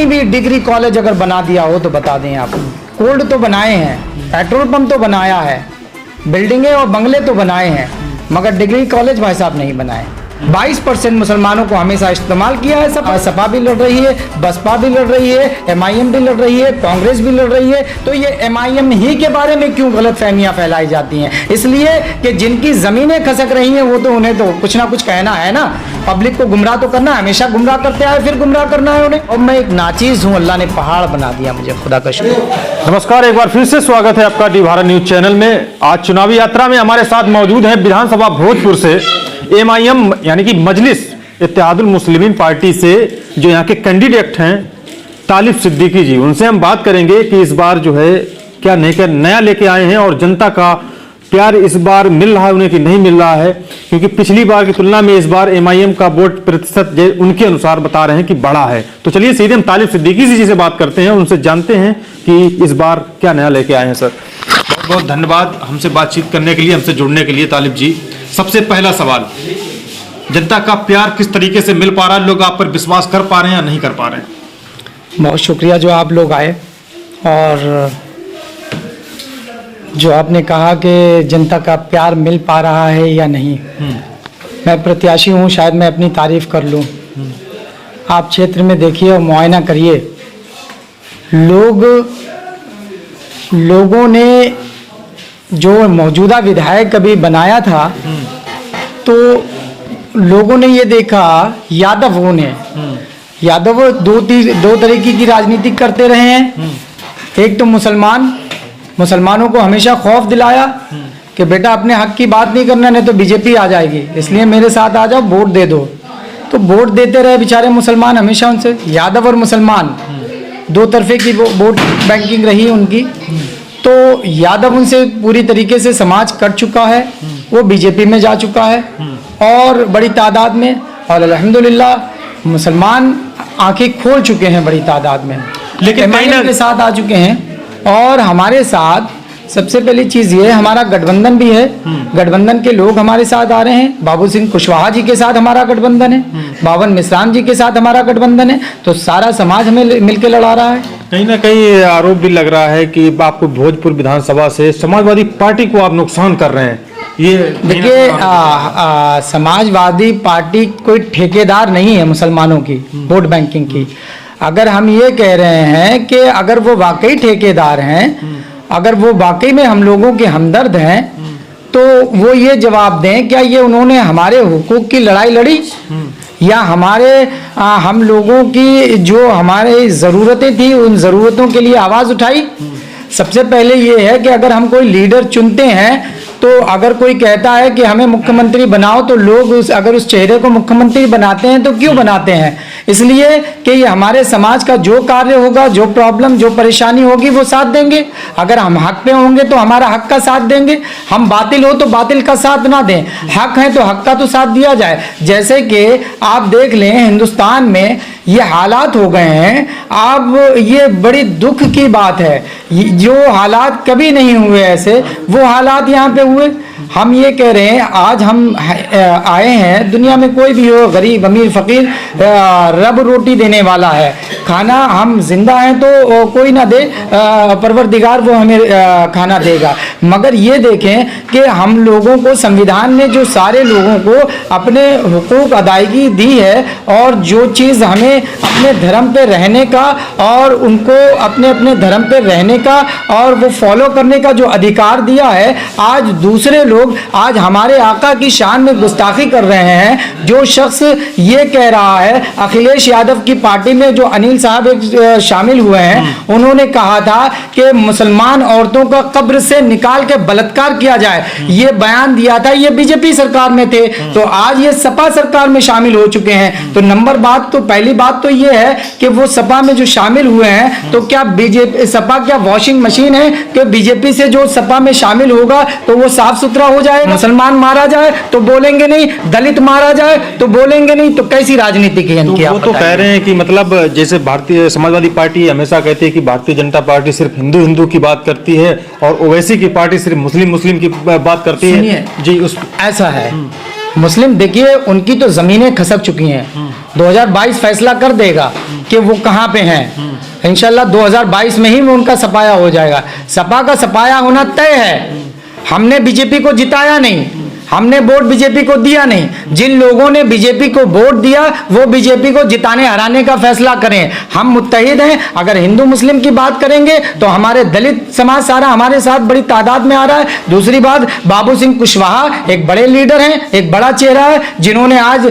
कहीं भी degree college अगर बना दिया हो तो बता दें आप। कोल्ड तो बनाए हैं, पेट्रोल पंप तो बनाया है, बिल्डिंगें और बंगले तो बनाए हैं, मगर डिग्री कॉलेज भाई साहब नहीं बनाए। 22% मुसलमानों को हमेशा इस्तेमाल किया है। सपा भी लड़ रही है, बसपा भी लड़ रही है, MIM भी लड़ रही है, कांग्रेस भी लड़ रही है। तो ये MIM ही के बारे में क्यों गलत फहमियां फैलाई जाती हैं? इसलिए कि जिनकी जमीनें खसक रही हैं वो तो उन्हें तो कुछ ना कुछ कहना है ना। पब्लिक को गुमराह तो करना है, हमेशा गुमराह करते आए, फिर गुमराह करना है उन्हें। और मैं एक नाचीज हूँ, अल्लाह ने पहाड़ बना दिया मुझे, खुदा का शुक्र। नमस्कार, एक बार फिर से स्वागत है आपका डी भारत न्यूज चैनल में। आज चुनावी यात्रा में हमारे साथ मौजूद है विधानसभा भोजपुर से MIM यानी कि मजलिस इत्तेहादुल मुस्लिमीन पार्टी से जो यहाँ के कैंडिडेट हैं तालिब सिद्दीकी जी। उनसे हम बात करेंगे कि इस बार जो है क्या नया लेके आए हैं और जनता का प्यार इस बार मिल रहा है उन्हें कि नहीं मिल रहा है, क्योंकि पिछली बार की तुलना में इस बार MIM का वोट प्रतिशत उनके अनुसार बता रहे हैं कि बढ़ा है। तो चलिए सीधे हम तालिब सिद्दीकी जी से बात करते हैं, उनसे जानते हैं कि इस बार क्या नया लेके आए हैं। सर बहुत बहुत धन्यवाद हमसे बातचीत करने के लिए, हमसे जुड़ने के लिए तालिब जी। सबसे पहला सवाल, जनता का प्यार किस तरीके से मिल पा रहा है? लोग आप पर विश्वास कर पा रहे हैं या नहीं कर पा रहे हैं? बहुत शुक्रिया जो आप लोग आए और जो आपने कहा कि जनता का प्यार मिल पा रहा है या नहीं। मैं प्रत्याशी हूँ, शायद मैं अपनी तारीफ कर लूँ। आप क्षेत्र में देखिए और मुआयना करिए, लोगों ने जो मौजूदा विधायक कभी बनाया था तो लोगों ने ये देखा, यादवों ने, यादव दो तरीके की राजनीति करते रहे हैं। एक तो मुसलमानों को हमेशा खौफ दिलाया कि बेटा अपने हक की बात नहीं करना, नहीं तो बीजेपी आ जाएगी, इसलिए मेरे साथ आ जाओ, वोट दे दो। तो वोट देते रहे बेचारे मुसलमान, हमेशा उनसे यादव और मुसलमान दो तरफे की वोट बैंकिंग रही उनकी। तो यादव उनसे पूरी तरीके से समाज कट चुका है, वो बीजेपी में जा चुका है और बड़ी तादाद में, और अल्हम्दुलिल्लाह मुसलमान आंखें खोल चुके हैं बड़ी तादाद में, लेकिन MIM के साथ आ चुके हैं। और हमारे साथ सबसे पहली चीज़ ये, हमारा गठबंधन भी है, गठबंधन के लोग हमारे साथ आ रहे हैं। बाबू सिंह कुशवाहा जी के साथ हमारा गठबंधन है, बावन मिश्राम जी के साथ हमारा गठबंधन है। तो सारा समाज हमें मिलकर लड़ा रहा है। कहीं ना कहीं आरोप भी लग रहा है कि आपको भोजपुर विधानसभा से समाजवादी पार्टी को आप नुकसान कर रहे हैं। ये देखिए, समाजवादी पार्टी कोई ठेकेदार नहीं है मुसलमानों की वोट बैंकिंग की। अगर हम ये कह रहे हैं कि अगर वो वाकई ठेकेदार हैं, अगर वो वाकई में हम लोगों के हमदर्द हैं, तो वो ये जवाब दें, क्या ये उन्होंने हमारे हुकूक की लड़ाई लड़ी या हम लोगों की जो हमारे ज़रूरतें थी उन ज़रूरतों के लिए आवाज़ उठाई? सबसे पहले ये है कि अगर हम कोई लीडर चुनते हैं तो अगर कोई कहता है कि हमें मुख्यमंत्री बनाओ, तो लोग अगर उस चेहरे को मुख्यमंत्री बनाते हैं तो क्यों बनाते हैं? इसलिए कि ये हमारे समाज का जो कार्य होगा, जो प्रॉब्लम, जो परेशानी होगी वो साथ देंगे। अगर हम हक पे होंगे तो हमारा हक का साथ देंगे, हम बातिल हो तो बातिल का साथ ना दें, हक है तो हक का तो साथ दिया जाए। जैसे कि आप देख लें हिंदुस्तान में ये हालात हो गए हैं, अब ये बड़ी दुख की बात है, जो हालात कभी नहीं हुए ऐसे, वो हालात यहाँ पे हुए। हम ये कह रहे हैं, आज हम आए हैं, दुनिया में कोई भी हो, गरीब अमीर फकीर, रब रोटी देने वाला है। खाना हम जिंदा हैं तो कोई ना दे, परवरदिगार वो हमें खाना देगा। मगर ये देखें कि हम लोगों को संविधान ने जो सारे लोगों को अपने हुकूक अदायगी दी है और जो चीज़ हमें अपने धर्म पे रहने का और उनको अपने अपने धर्म पे रहने का और वो फॉलो करने का जो अधिकार दिया है, आज दूसरे लोग आज हमारे आका की शान में गुस्ताखी कर रहे हैं। जो शख्स ये कह रहा है, अखिलेश यादव की पार्टी में जो अनिल साहब शामिल हुए हैं, उन्होंने कहा था कि मुसलमान औरतों का कब्र से निकाल के बलात्कार किया जाए, ये बयान दिया था, ये बीजेपी सरकार में थे। तो आज ये सपा सरकार में शामिल हो चुके हैं। तो पहली बात तो ये है कि वो सपा में जो शामिल हुए हैं, तो क्या बीजेपी सपा क्या वॉशिंग मशीन है कि बीजेपी से जो सपा में शामिल होगा तो वो साफ सुथरा हो जाए? मुसलमान मारा जाए तो बोलेंगे नहीं, दलित मारा जाए तो बोलेंगे नहीं, तो कैसी राजनीति की इनकी? वो तो कह रहे हैं कि मतलब जैसे भारतीय समाजवादी पार्टी हमेशा कहती है कि भारतीय जनता पार्टी सिर्फ हिंदू की बात करती है और ओवैसी की पार्टी सिर्फ मुस्लिम की बात करती है। जी, ऐसा है। मुस्लिम देखिए, उनकी तो जमीनें खसक चुकी हैं, 2022 फैसला कर देगा कि वो कहाँ पे हैं। इंशाल्लाह 2022 में ही वो उनका सफाया हो जाएगा। सपा का सफाया होना तय है। हमने बीजेपी को जिताया नहीं, हमने वोट बीजेपी को दिया नहीं। जिन लोगों ने बीजेपी को वोट दिया वो बीजेपी को जिताने हराने का फैसला करें। हम मुत्तहिद हैं। अगर हिंदू मुस्लिम की बात करेंगे तो हमारे दलित समाज सारा हमारे साथ बड़ी तादाद में आ रहा है। दूसरी बात, बाबू सिंह कुशवाहा एक बड़े लीडर हैं, एक बड़ा चेहरा है, जिन्होंने आज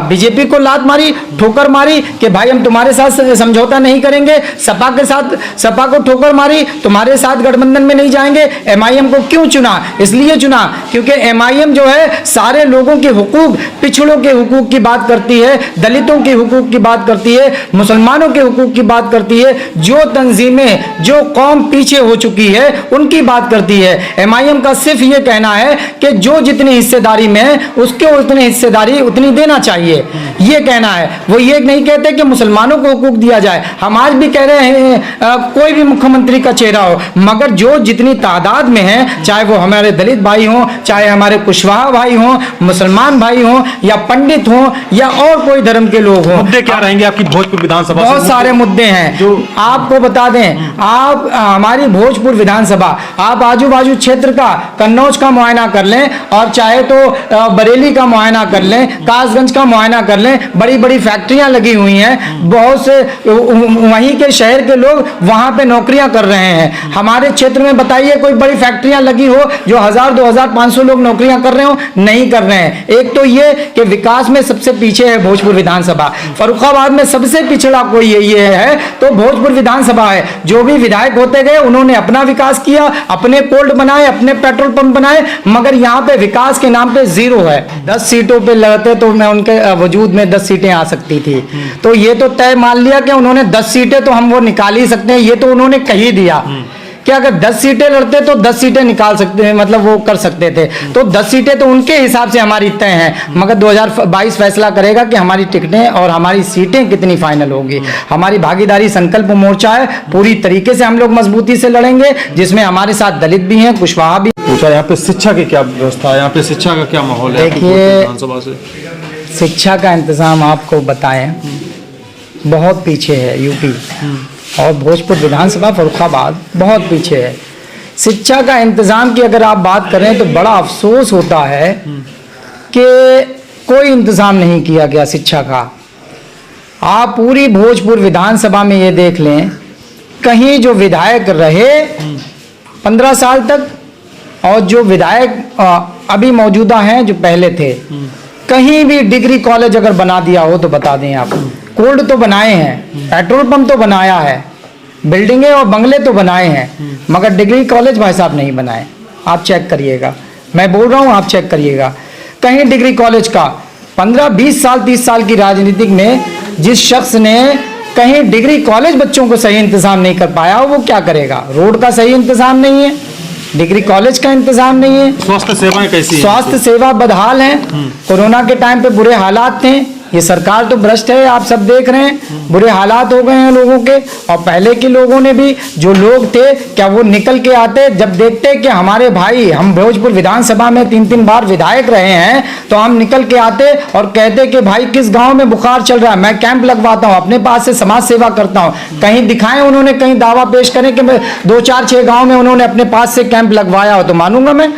बीजेपी को लात मारी, ठोकर मारी कि भाई हम तुम्हारे साथ समझौता नहीं करेंगे। सपा के साथ, सपा को ठोकर मारी, तुम्हारे साथ गठबंधन में नहीं जाएंगे। एमआईएम को क्यों चुना? इसलिए चुना क्योंकि एमआईएम जो है सारे लोगों के हुकूक, पिछड़ों के हुकूक की बात करती है, दलितों के हुकूक की बात करती है, मुसलमानों के हुकूक की बात करती है। जो तंजीमें, जो कौम पीछे हो चुकी है उनकी बात करती है। एमआईएम का सिर्फ ये कहना है कि जो जितनी हिस्सेदारी में है उसके उतनी हिस्सेदारी उतनी देना चाहिए, ये कहना है। वो ये नहीं कहते कि मुसलमानों को हुकूक दिया जाए। हम आज भी कह रहे हैं कोई भी मुख्यमंत्री का चेहरा हो, मगर जो जितनी तादाद में है, चाहे वो हमारे दलित भाई हों, चाहे हमारे कुशवाहा भाई हों, मुसलमान भाई हों, या पंडित हों, या और कोई धर्म के लोग हों। मुद्दे क्या रहेंगे आपकी भोजपुर विधानसभा? बहुत सारे मुद्दे हैं जो आपको बता दें। आप हमारी भोजपुर विधानसभा, आप आजू बाजू क्षेत्र का, कन्नौज का मुआयना कर लें, और चाहे तो बरेली का मुआयना कर लें, कासगंज का मुआयना कर लें, बड़ी बड़ी फैक्ट्रियां लगी हुई हैं। बहुत से वहीं के शहर के लोग वहां पे नौकरियां कर रहे हैं। हमारे क्षेत्र में बताइए कोई बड़ी फैक्ट्रियां लगी हो जो 1000, 2000, 500 लोग नौकरियां कर रहे हो? नहीं कर रहे हैं। एक तो ये कि विकास में सबसे पीछे है भोजपुर विधानसभा। फर्रुखाबाद में सबसे पिछड़ा कोई ये है तो भोजपुर विधानसभा है। जो भी विधायक होते गए उन्होंने अपना विकास किया, अपने पोल्ट बनाए, अपने पेट्रोल पंप बनाए, मगर यहाँ पे विकास के नाम पे जीरो है। 10 सीटों पे लड़ते तो मैं उनके वजूद में 10 सीटें आ सकती थी। तो ये तो तय मान लिया कि उन्होंने 10 सीटें तो हम वो निकाल ही सकते हैं। ये तो उन्होंने कह ही दिया कि अगर 10 सीटें लड़ते तो 10 सीटें निकाल सकते हैं, मतलब वो कर सकते थे। तो 10 सीटें तो उनके हिसाब से हमारी तय हैं, मगर 2022 फैसला करेगा कि हमारी टिकटें और हमारी सीटें कितनी फाइनल होगी। हमारी भागीदारी संकल्प मोर्चा है, पूरी तरीके से हम लोग मजबूती से लड़ेंगे, जिसमें हमारे साथ दलित भी हैं, कुशवाहा भी। पूछा यहाँ पे शिक्षा की क्या व्यवस्था है, यहाँ पे शिक्षा का क्या माहौल है? देखिए, विधानसभा से शिक्षा का इंतजाम आपको बताएं बहुत पीछे है यूपी, और भोजपुर विधानसभा फर्रुखाबाद बहुत पीछे है। शिक्षा का इंतजाम की अगर आप बात करें तो बड़ा अफसोस होता है कि कोई इंतजाम नहीं किया गया शिक्षा का। आप पूरी भोजपुर विधानसभा में ये देख लें, कहीं जो विधायक रहे 15 साल तक और जो विधायक अभी मौजूदा हैं जो पहले थे, कहीं भी डिग्री कॉलेज अगर बना दिया हो तो बता दें आप। कोल्ड तो बनाए हैं, पेट्रोल पंप तो बनाया है, बिल्डिंगें और बंगले तो बनाए हैं, मगर डिग्री कॉलेज भाई साहब नहीं बनाए। आप चेक करिएगा, मैं बोल रहा हूँ आप चेक करिएगा। कहीं डिग्री कॉलेज का 15, 20 साल, 30 साल की राजनीतिक में जिस शख्स ने कहीं डिग्री कॉलेज बच्चों को सही इंतजाम नहीं कर पाया, वो क्या करेगा? रोड का सही इंतजाम नहीं है, डिग्री कॉलेज का इंतजाम नहीं है। स्वास्थ्य सेवाएं कैसी हैं? स्वास्थ्य सेवा बदहाल है। कोरोना के टाइम पे बुरे हालात थे। ये सरकार तो भ्रष्ट है, आप सब देख रहे हैं, बुरे हालात हो गए हैं लोगों के। और पहले के लोगों ने भी, जो लोग थे, क्या वो निकल के आते जब देखते कि हमारे भाई, हम भोजपुर विधानसभा में 3-3 बार विधायक रहे हैं, तो हम निकल के आते और कहते कि भाई किस गांव में बुखार चल रहा है, मैं कैंप लगवाता हूं, अपने पास से समाज सेवा करता हूं। कहीं दिखाएं उन्होंने, कहीं दावा पेश करें कि मैं 2, 4, 6 गाँव में उन्होंने अपने पास से कैंप लगवाया हो तो मानूंगा मैं।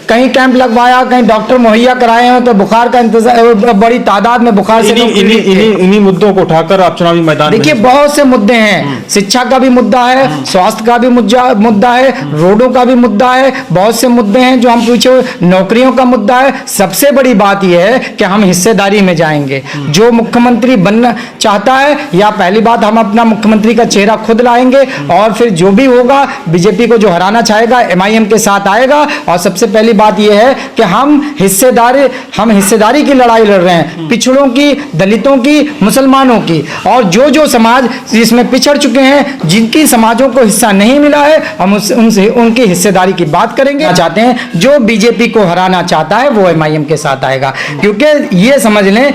कहीं कैंप लगवाया, कहीं डॉक्टर मुहैया कराए हैं तो बुखार का इंतजार, बड़ी तादाद में बुखार से इन्हीं मुद्दों को उठाकर आप चुनावी मैदान में। देखिए, बहुत से मुद्दे हैं। शिक्षा का भी मुद्दा है, स्वास्थ्य का भी मुद्दा है, रोडों का भी मुद्दा है, बहुत से मुद्दे हैं जो हम पूछे, नौकरियों का मुद्दा है। सबसे बड़ी बात यह है कि हम हिस्सेदारी में जाएंगे। जो मुख्यमंत्री बनना चाहता है, या पहली बात हम अपना मुख्यमंत्री का चेहरा खुद लाएंगे, और फिर जो भी होगा, बीजेपी को जो हराना चाहेगा एमआईएम के साथ आएगा। और सबसे पहली बात यह है कि हम हिस्सेदारी की लड़ाई लड़ रहे हैं, पिछड़ों की, दलितों की, मुसलमानों की, और जो समाज जिसमें पिछड़ चुके हैं, जिनकी समाजों को हिस्सा नहीं मिला है, हम उनसे उनकी हिस्सेदारी की बात करेंगे। चाहते हैं जो बीजेपी को हराना चाहता है वो एमआईएम के साथ आएगा, क्योंकि ये समझ लें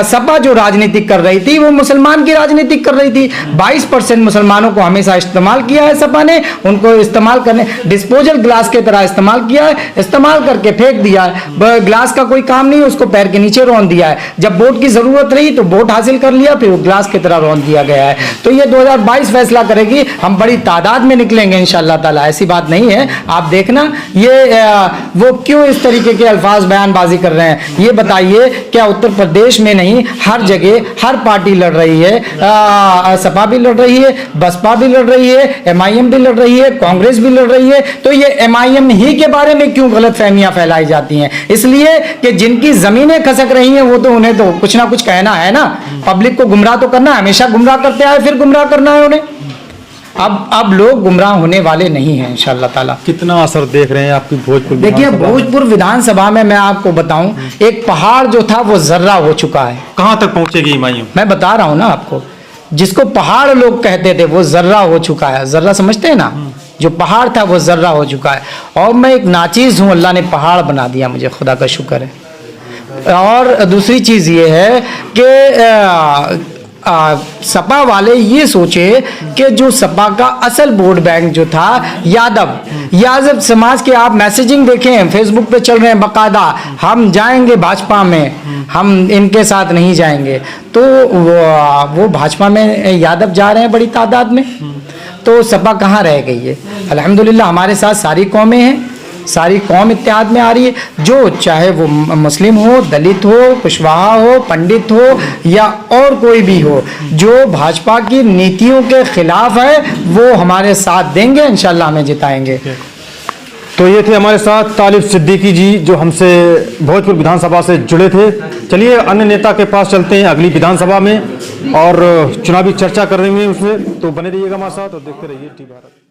सपा जो राजनीति कर रही थी वो मुसलमान की राजनीति कर रही थी। 22% मुसलमानों को हमेशा इस्तेमाल किया है सपा ने, उनको इस्तेमाल करने, डिस्पोजल ग्लास के तरह इस्तेमाल किया है। इस्तेमाल करके फेंक दिया है। ग्लास का कोई काम नहीं, उसको पैर के नीचे रौंद दिया है। जब वोट की जरूरत रही तो वोट हासिल कर लिया, फिर वो ग्लास की तरह रौंद दिया गया है। तो ये 2022 फैसला करेगी, हम बड़ी तादाद में निकलेंगे इंशाअल्लाह ताला, ऐसी बात नहीं है। आप देखना ये वो क्यों इस तरीके के अल्फाज बयानबाजी कर रहे हैं, ये बताइए। क्या उत्तर प्रदेश में नहीं, हर जगह हर पार्टी लड़ रही है, सपा भी लड़ रही है, बसपा भी लड़ रही है, MIM भी लड़ रही है, कांग्रेस भी लड़ रही है। तो ये MIM ही के बारे में क्यों गलत फहमियां फैलाई जाती हैं? इसलिए कि जिनकी जमीनें खसक रही हैं वो तो उन्हें तो कुछ ना कुछ कहना है ना, पब्लिक को गुमराह तो करना है, हमेशा गुमराह करते आए, फिर गुमराह करना है उन्हें। अब लोग गुमराह होने वाले नहीं हैं इंशाअल्लाह ताला। कितना असर देख रहे हैं आपकी भोजपुर? देखिए भोजपुर विधानसभा में मैं आपको बताऊं, एक पहाड़ जो था वो जर्रा हो चुका है। कहां तक पहुंचेगी MIM? मैं बता रहा हूं ना आपको, जिसको पहाड़ लोग कहते थे वो जर्रा हो चुका है। जर्रा समझते हैं ना, जो पहाड़ था वो जर्रा हो चुका है। और मैं एक नाचीज हूं, अल्लाह ने पहाड़ बना दिया मुझे, खुदा का शुक्र है। और दूसरी चीज ये है कि सपा वाले ये सोचे कि जो सपा का असल वोट बैंक जो था यादव समाज के, आप मैसेजिंग देखें फेसबुक पे चल रहे हैं बकायदा, हम जाएंगे भाजपा में, हम इनके साथ नहीं जाएंगे। तो वो भाजपा में यादव जा रहे हैं बड़ी तादाद में, तो सपा कहाँ रह गई है? अल्हम्दुलिल्लाह हमारे साथ सारी कौमें हैं, सारी कौम इत्तेहाद में आ रही है। जो चाहे वो मुस्लिम हो, दलित हो, कुशवाहा हो, पंडित हो या और कोई भी हो, जो भाजपा की नीतियों के खिलाफ है वो हमारे साथ देंगे, इंशाल्लाह हमें जिताएंगे। तो ये थे हमारे साथ तालिब सिद्दीकी जी, जो हमसे भोजपुर विधानसभा से जुड़े थे। चलिए अन्य नेता के पास चलते हैं अगली विधानसभा में और चुनावी चर्चा कर रहे हैं उसमें। तो बने रहिएगा हमारे साथ और देखते रहिए टी भारत।